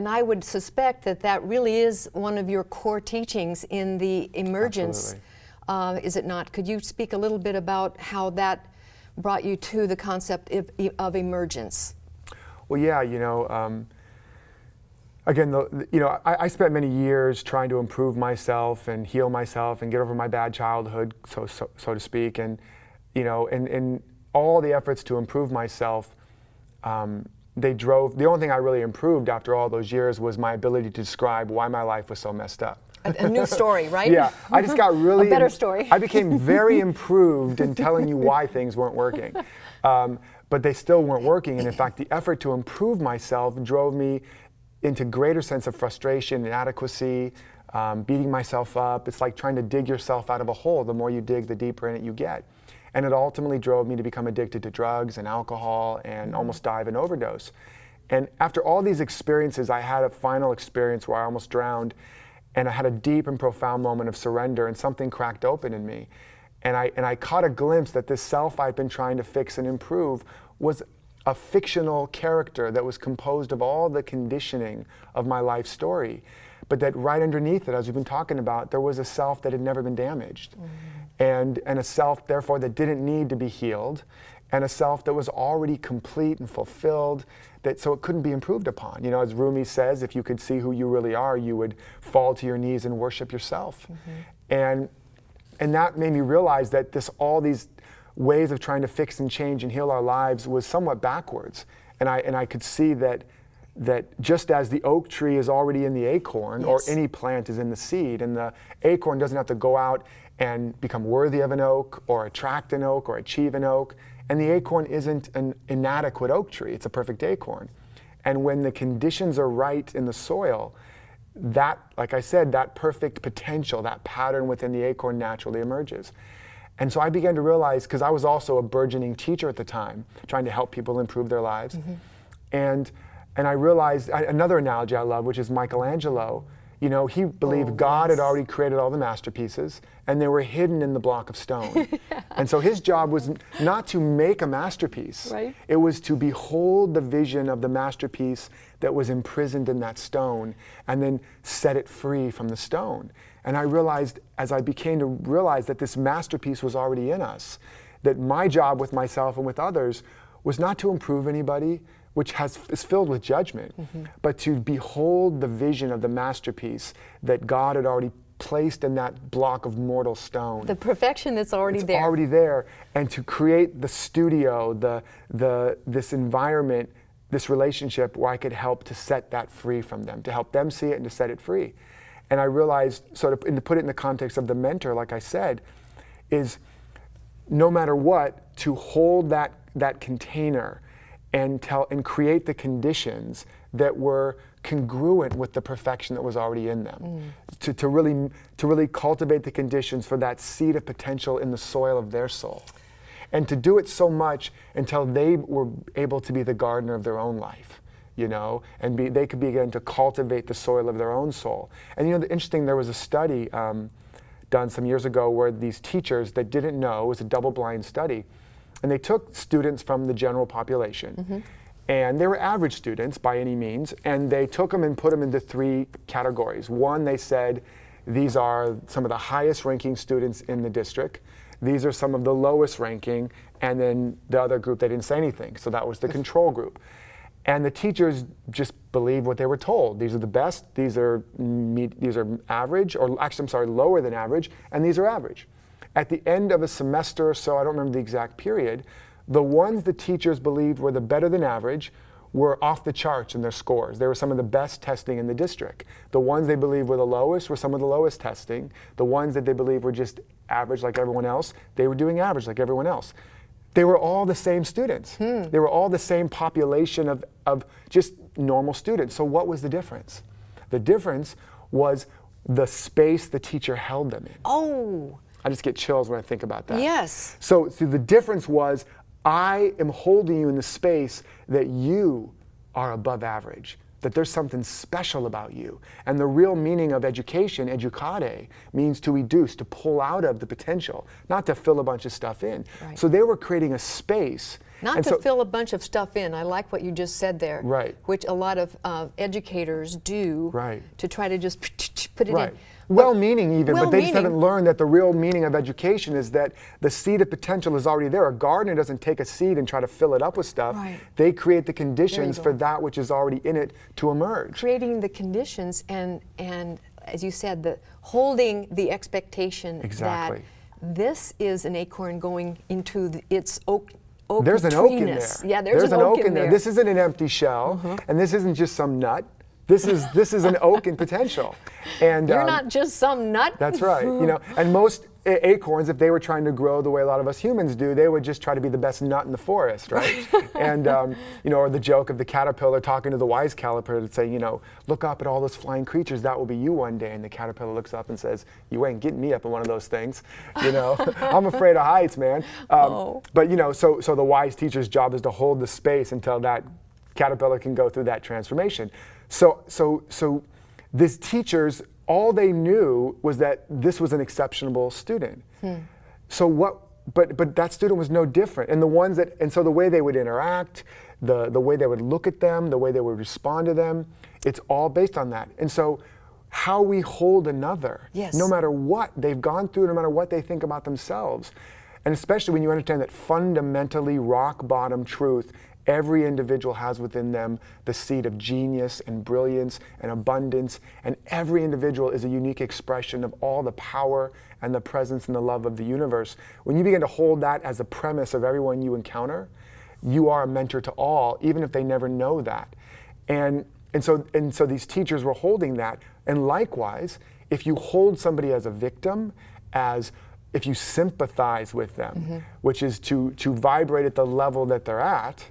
And I would suspect that that really is one of your core teachings in the Emergence. Is it not? Could you speak a little bit about how that brought you to the concept of emergence? Well, yeah, again, I spent many years trying to improve myself and heal myself and get over my bad childhood, so to speak, and and all the efforts to improve myself, the only thing I really improved after all those years was my ability to describe why my life was so messed up. A new story, right? Yeah, I just got really... A better story. I became very improved in telling you why things weren't working. But they still weren't working, and in fact, the effort to improve myself drove me into greater sense of frustration, inadequacy, beating myself up. It's like trying to dig yourself out of a hole. The more you dig, the deeper in it you get. And it ultimately drove me to become addicted to drugs and alcohol and almost die of an overdose. And after all these experiences, I had a final experience where I almost drowned, and I had a deep and profound moment of surrender, and something cracked open in me. And I caught a glimpse that this self I'd been trying to fix and improve was a fictional character that was composed of all the conditioning of my life story. But that right underneath it, as we've been talking about, there was a self that had never been damaged. And a self, therefore, that didn't need to be healed, and a self that was already complete and fulfilled, so it couldn't be improved upon. As Rumi says, if you could see who you really are, you would fall to your knees and worship yourself. And that made me realize that all these ways of trying to fix and change and heal our lives was somewhat backwards. And I could see that just as the oak tree is already in the acorn, or any plant is in the seed, and the acorn doesn't have to go out and become worthy of an oak or attract an oak or achieve an oak. And the acorn isn't an inadequate oak tree, it's a perfect acorn. And when the conditions are right in the soil, that, like I said, that perfect potential, that pattern within the acorn naturally emerges. And so I began to realize, because I was also a burgeoning teacher at the time, trying to help people improve their lives. And I realized, another analogy I love, which is Michelangelo. He believed God had already created all the masterpieces, and they were hidden in the block of stone. And so his job was not to make a masterpiece. Right. It was to behold the vision of the masterpiece that was imprisoned in that stone, and then set it free from the stone. And I realized, as I began to realize that this masterpiece was already in us, that my job with myself and with others was not to improve anybody, which is filled with judgment, but to behold the vision of the masterpiece that God had already placed in that block of mortal stone. The perfection that's already there. It's already there, and to create the studio, this environment, this relationship where I could help to set that free from them, to help them see it and to set it free. And I realized, and to put it in the context of the mentor, like I said, is no matter what, to hold that container and create the conditions that were congruent with the perfection that was already in them. To really cultivate the conditions for that seed of potential in the soil of their soul. And to do it so much until they were able to be the gardener of their own life, and they could begin to cultivate the soil of their own soul. And there was a study done some years ago where these teachers that didn't know, it was a double-blind study, and they took students from the general population, and they were average students by any means, and they took them and put them into 3 categories. One, they said, these are some of the highest ranking students in the district. These are some of the lowest ranking, and then the other group, they didn't say anything, so that was the control group. And the teachers just believed what they were told. These are the best, these are average, or actually, I'm sorry, lower than average, and these are average. At the end of a semester or so, I don't remember the exact period, the ones the teachers believed were the better than average were off the charts in their scores. They were some of the best testing in the district. The ones they believed were the lowest were some of the lowest testing. The ones that they believed were just average like everyone else, they were doing average like everyone else. They were all the same students. They were all the same population of just normal students. So what was the difference? The difference was the space the teacher held them in. Oh. I just get chills when I think about that. Yes. So the difference was, I am holding you in the space that you are above average, that there's something special about you. And the real meaning of education, educare, means to educe, to pull out of the potential, not to fill a bunch of stuff in. Right. So they were creating a space, Not And to so, fill a bunch of stuff in. I like what you just said there. Right. Which a lot of educators do. Right. To try to just put it right. in. Well-meaning even, but they just Well-meaning. haven't learned that the real meaning of education is that the seed of potential is already there. A gardener doesn't take a seed and try to fill it up with stuff. Right. They create the conditions go. for that which is already in it to emerge. Creating the conditions and as you said, the holding the expectation Exactly. that this is an acorn going into its oak There's an oak in there. treeness. Yeah, there's an oak in there. This isn't an empty shell, and this isn't just some nut. This is an oak in potential. And You're not just some nut. that's right. And most acorns, if they were trying to grow the way a lot of us humans do, they would just try to be the best nut in the forest, right? And or the joke of the caterpillar talking to the wise caterpillar to say, look up at all those flying creatures, that will be you one day. And the caterpillar looks up and says, you ain't getting me up in one of those things. I'm afraid of heights, man. But so the wise teacher's job is to hold the space until that caterpillar can go through that transformation. So these teachers, all they knew was that this was an exceptional student. So but that student was no different. And so the way they would interact, the way they would look at them, the way they would respond to them, it's all based on that. And so how we hold another, Yes. no matter what they've gone through, no matter what they think about themselves, and especially when you understand that fundamentally rock bottom truth, every individual has within them the seed of genius and brilliance and abundance, and every individual is a unique expression of all the power and the presence and the love of the universe. When you begin to hold that as a premise of everyone you encounter, you are a mentor to all, even if they never know that. And so these teachers were holding that. And likewise, if you hold somebody as a victim, if you sympathize with them, which is to vibrate at the level that they're at,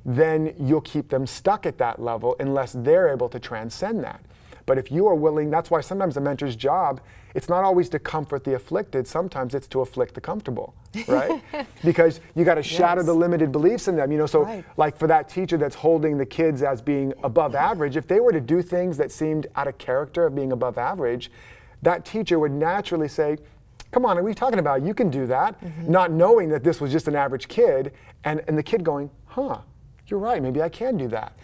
then you'll keep them stuck at that level unless they're able to transcend that. But if you are willing, that's why sometimes a mentor's job, it's not always to comfort the afflicted, sometimes it's to afflict the comfortable, right? Because you got to shatter the limited beliefs in them, so Right. like for that teacher that's holding the kids as being above average, if they were to do things that seemed out of character of being above average, that teacher would naturally say, come on, what are you talking about? You can do that, not knowing that this was just an average kid, and the kid going, huh, you're right, maybe I can do that.